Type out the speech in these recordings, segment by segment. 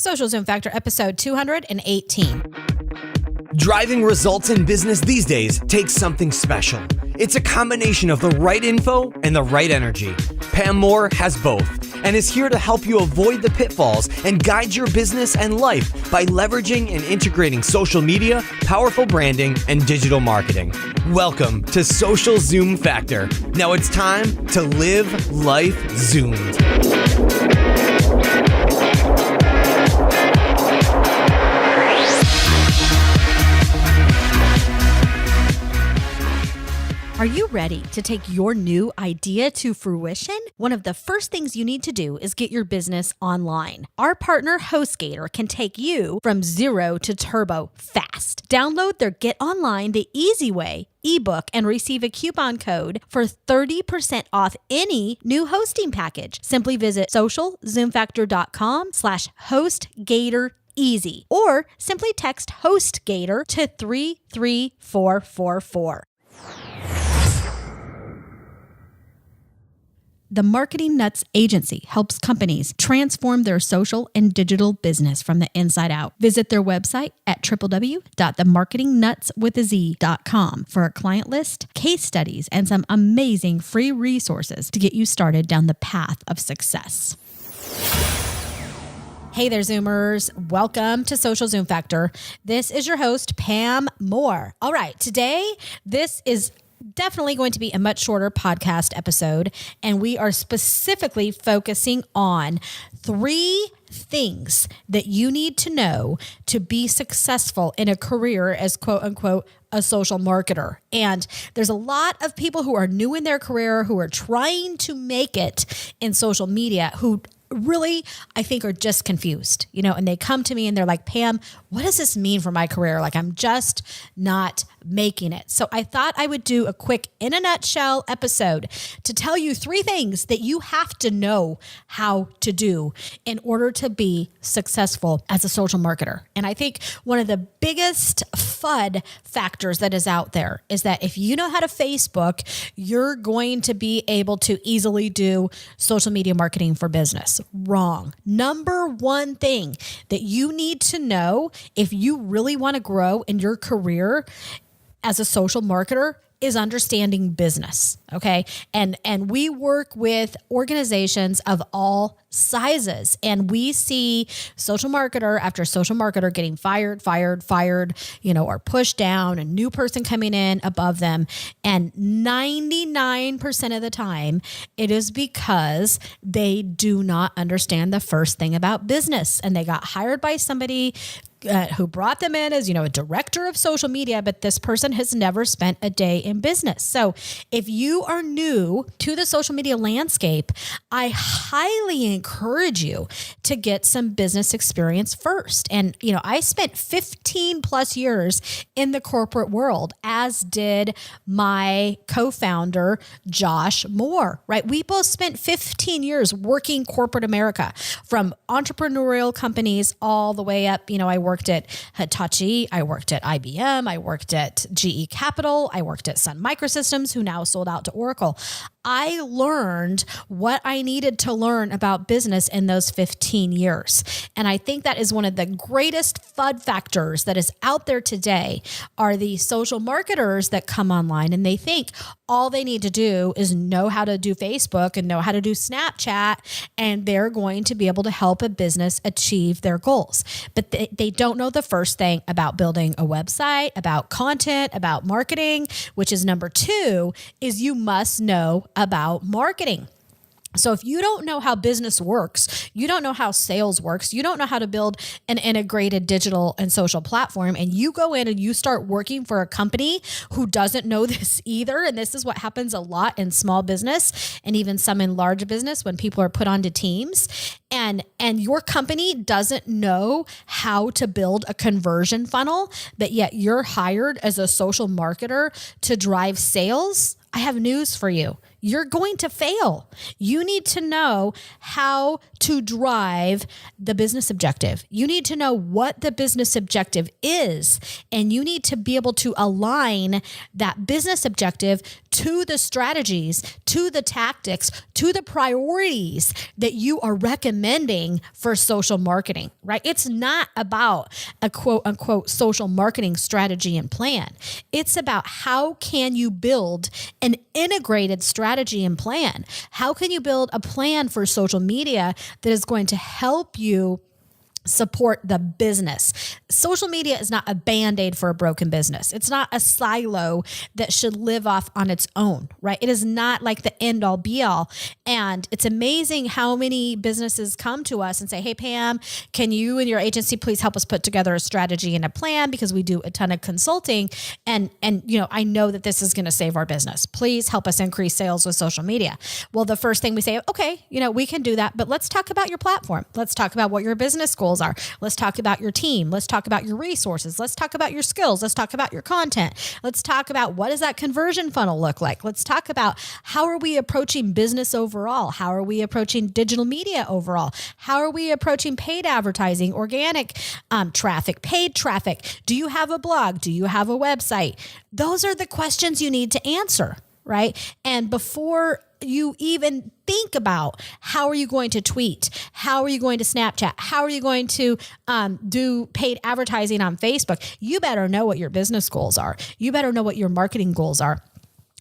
Social Zoom Factor episode 218. Driving results in business these days takes something special. It's a combination of the right info and the right energy. Pam Moore has both and is here to help you avoid the pitfalls and guide your business and life by leveraging and integrating social media, powerful branding, and digital marketing. Welcome to Social Zoom Factor. Now it's time to live life zoomed. Are you ready to take your new idea to fruition? One of the first things you need to do is get your business online. Our partner HostGator can take you from zero to turbo fast. Download their Get Online the Easy Way ebook and receive a coupon code for 30% off any new hosting package. Simply visit socialzoomfactor.com/HostGatorEasy or simply text HostGator to 33444. The Marketing Nuts Agency helps companies transform their social and digital business from the inside out. Visit their website at www.themarketingnutswithaz.com for a client list, case studies, and some amazing free resources to get you started down the path of success. Hey there, Zoomers. Welcome to Social Zoom Factor. This is your host, Pam Moore. All right, today, this is definitely going to be a much shorter podcast episode, and we are specifically focusing on 3 things that you need to know to be successful in a career as quote unquote a social marketer. And there's a lot of people who are new in their career who are trying to make it in social media who really, I think, are just confused, and they come to me and they're like, Pam, what does this mean for my career? Like, I'm just not making it. So I thought I would do a quick, in a nutshell episode to tell you 3 things that you have to know how to do in order to be successful as a social marketer. And I think one of the biggest FUD factors that is out there is that if you know how to Facebook, you're going to be able to easily do social media marketing for business. Wrong. Number 1 thing that you need to know if you really want to grow in your career as a social marketer is understanding business, okay? And we work with organizations of all sizes, and we see social marketer after social marketer getting fired, or pushed down, a new person coming in above them. And 99% of the time, it is because they do not understand the first thing about business. And they got hired by somebody who brought them in as, a director of social media, but this person has never spent a day in business. So if you are new to the social media landscape, I highly encourage you to get some business experience first. And, I spent 15 plus years in the corporate world, as did my co-founder, Josh Moore, right? We both spent 15 years working corporate America, from entrepreneurial companies all the way up. I worked at Hitachi, I worked at IBM, I worked at GE Capital, I worked at Sun Microsystems, who now sold out to Oracle. I learned what I needed to learn about business in those 15 years. And I think that is one of the greatest FUD factors that is out there today are the social marketers that come online and they think all they need to do is know how to do Facebook and know how to do Snapchat, and they're going to be able to help a business achieve their goals. But they don't know the first thing about building a website, about content, about marketing, which is number 2, is you must know about marketing. So if you don't know how business works, you don't know how sales works, you don't know how to build an integrated digital and social platform, and you go in and you start working for a company who doesn't know this either, and this is what happens a lot in small business and even some in large business when people are put onto teams, and your company doesn't know how to build a conversion funnel, but yet you're hired as a social marketer to drive sales, I have news for you. you're going to fail. You need to know how to drive the business objective. You need to know what the business objective is, and you need to be able to align that business objective to the strategies, to the tactics, to the priorities that you are recommending for social marketing, right? It's not about a quote unquote social marketing strategy and plan. It's about how can you build an integrated strategy and plan? How can you build a plan for social media that is going to help you support the business? Social media is not a Band-Aid for a broken business. It's not a silo that should live off on its own, right? It is not like the end all be all. And it's amazing how many businesses come to us and say, hey, Pam, can you and your agency please help us put together a strategy and a plan, because we do a ton of consulting. And I know that this is going to save our business. Please help us increase sales with social media. Well, the first thing we say, okay, we can do that, but let's talk about your platform. Let's talk about what your business goals are. Let's talk about your team. Let's talk about your resources. Let's talk about your skills. Let's talk about your content. Let's talk about what does that conversion funnel look like? Let's talk about how are we approaching business overall? How are we approaching digital media overall? How are we approaching paid advertising, organic traffic, paid traffic? Do you have a blog? Do you have a website? Those are the questions you need to answer, right? And before you even think about how are you going to tweet, how are you going to Snapchat, how are you going to do paid advertising on Facebook, you better know what your business goals are. You better know what your marketing goals are.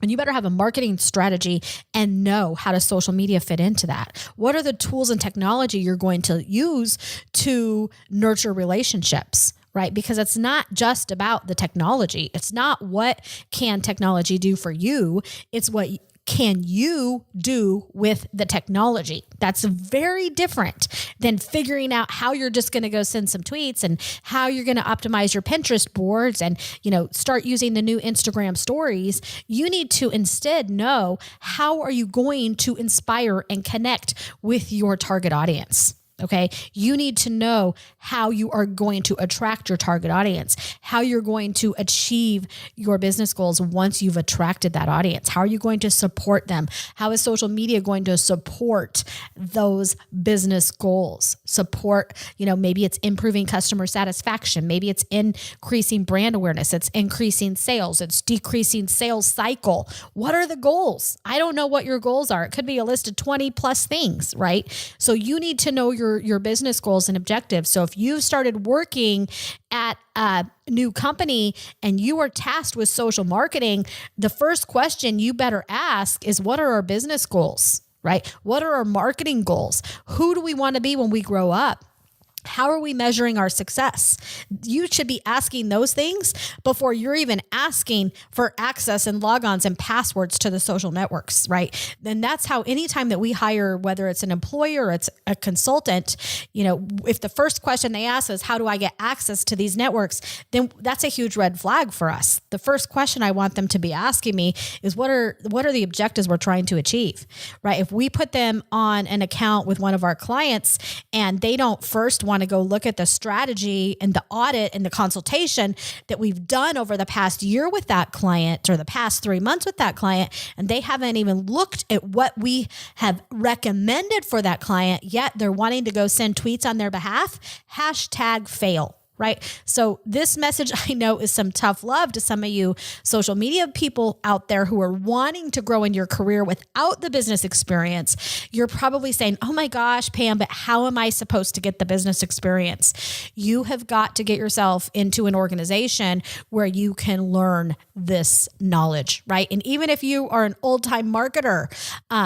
And you better have a marketing strategy and know how to social media fit into that. What are the tools and technology you're going to use to nurture relationships? Right? Because it's not just about the technology. It's not what can technology do for you. It's what can you do with the technology? That's very different than figuring out how you're just going to go send some tweets and how you're going to optimize your Pinterest boards and, start using the new Instagram stories. You need to instead know how are you going to inspire and connect with your target audience. Okay. You need to know how you are going to attract your target audience, how you're going to achieve your business goals once you've attracted that audience. How are you going to support them? How is social media going to support those business goals? Support, maybe it's improving customer satisfaction. Maybe it's increasing brand awareness. It's increasing sales. It's decreasing sales cycle. What are the goals? I don't know what your goals are. It could be a list of 20 plus things, right? So you need to know your business goals and objectives. So if you've started working at a new company and you are tasked with social marketing, the first question you better ask is, what are our business goals, right? What are our marketing goals? Who do we want to be when we grow up? How are we measuring our success? You should be asking those things before you're even asking for access and logons and passwords to the social networks, right? Then that's how anytime that we hire, whether it's an employer or it's a consultant, if the first question they ask is, how do I get access to these networks? Then that's a huge red flag for us. The first question I want them to be asking me is, what are the objectives we're trying to achieve, right? If we put them on an account with one of our clients and they don't first want to go look at the strategy and the audit and the consultation that we've done over the past year with that client or the past 3 months with that client, and they haven't even looked at what we have recommended for that client, yet they're wanting to go send tweets on their behalf, #fail. Right? So this message, I know, is some tough love to some of you social media people out there who are wanting to grow in your career without the business experience. You're probably saying, oh my gosh, Pam, but how am I supposed to get the business experience? You have got to get yourself into an organization where you can learn this knowledge, right? And even if you are an old-time marketer,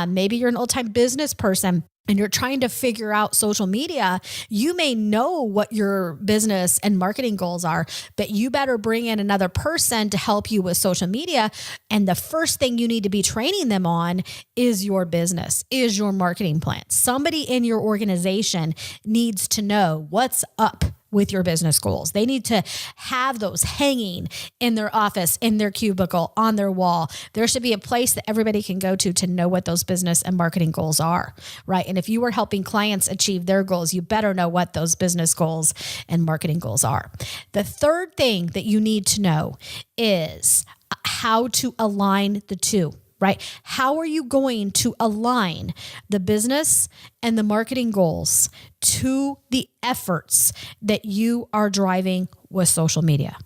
maybe you're an old-time business person, and you're trying to figure out social media, you may know what your business and marketing goals are, but you better bring in another person to help you with social media. And the first thing you need to be training them on is your business, is your marketing plan. Somebody in your organization needs to know what's up with your business goals. They need to have those hanging in their office, in their cubicle, on their wall. There should be a place that everybody can go to know what those business and marketing goals are, right? And if you are helping clients achieve their goals, you better know what those business goals and marketing goals are. The third thing that you need to know is how to align the two. right? How are you going to align the business and the marketing goals to the efforts that you are driving with social media?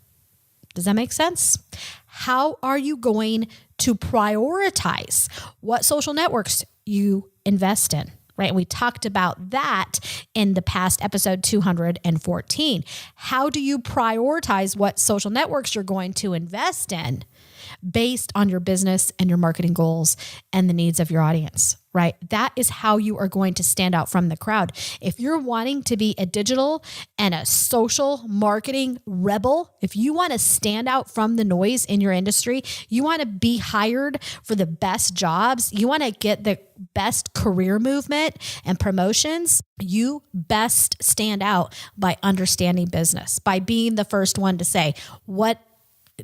Does that make sense? How are you going to prioritize what social networks you invest in? Right? And we talked about that in the past episode 214. How do you prioritize what social networks you're going to invest in based on your business and your marketing goals and the needs of your audience, right? That is how you are going to stand out from the crowd. If you're wanting to be a digital and a social marketing rebel, if you want to stand out from the noise in your industry, you want to be hired for the best jobs, you want to get the best career movement and promotions, you best stand out by understanding business, by being the first one to say, what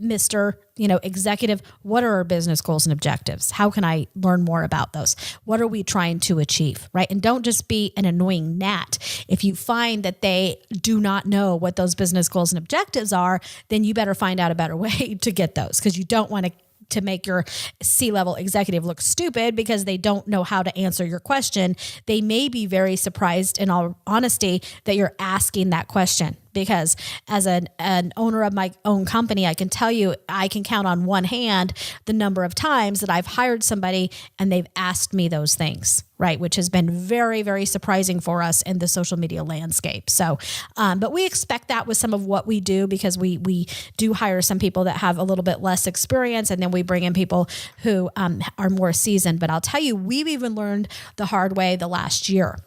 Mr. Executive, what are our business goals and objectives? How can I learn more about those? What are we trying to achieve, right? And don't just be an annoying gnat. If you find that they do not know what those business goals and objectives are, then you better find out a better way to get those, because you don't want to make your C-level executive look stupid because they don't know how to answer your question. They may be very surprised, in all honesty, that you're asking that question. Because as an owner of my own company, I can tell you, I can count on one hand the number of times that I've hired somebody and they've asked me those things, right? Which has been very, very surprising for us in the social media landscape. So, but we expect that with some of what we do, because we do hire some people that have a little bit less experience, and then we bring in people who are more seasoned. But I'll tell you, we've even learned the hard way the last year,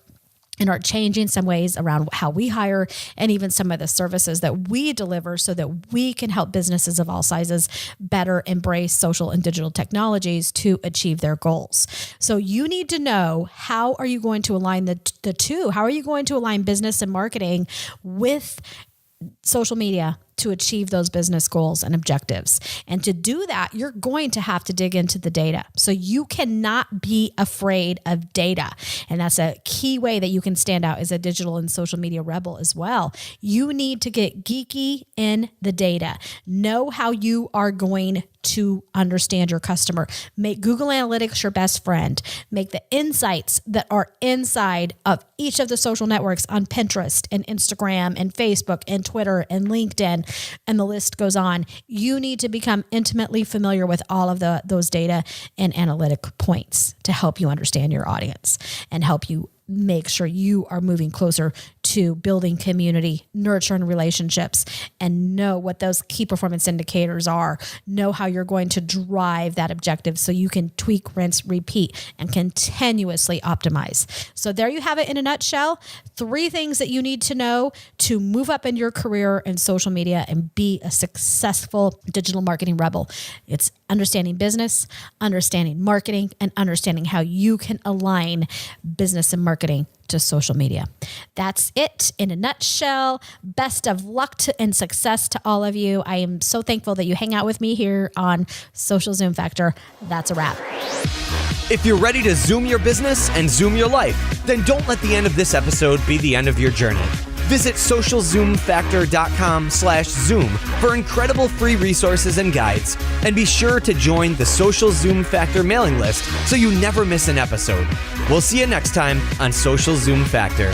and are changing some ways around how we hire and even some of the services that we deliver so that we can help businesses of all sizes better embrace social and digital technologies to achieve their goals. So you need to know, how are you going to align the two? How are you going to align business and marketing with social media to achieve those business goals and objectives? And to do that, you're going to have to dig into the data. So you cannot be afraid of data. And that's a key way that you can stand out as a digital and social media rebel as well. You need to get geeky in the data. Know how you are going to understand your customer. Make Google Analytics your best friend. Make the insights that are inside of each of the social networks on Pinterest and Instagram and Facebook and Twitter and LinkedIn, and the list goes on. You need to become intimately familiar with all of those data and analytic points to help you understand your audience and help you make sure you are moving closer to building community, nurturing relationships, and know what those key performance indicators are. Know how you're going to drive that objective so you can tweak, rinse, repeat, and continuously optimize. So there you have it in a nutshell. 3 things that you need to know to move up in your career in social media and be a successful digital marketing rebel. It's understanding business, understanding marketing, and understanding how you can align business and marketing to social media. That's it in a nutshell. Best of luck and success to all of you. I am so thankful that you hang out with me here on Social Zoom Factor. That's a wrap. If you're ready to zoom your business and zoom your life, then don't let the end of this episode be the end of your journey. Visit socialzoomfactor.com/zoom for incredible free resources and guides. And be sure to join the Social Zoom Factor mailing list so you never miss an episode. We'll see you next time on Social Zoom Factor.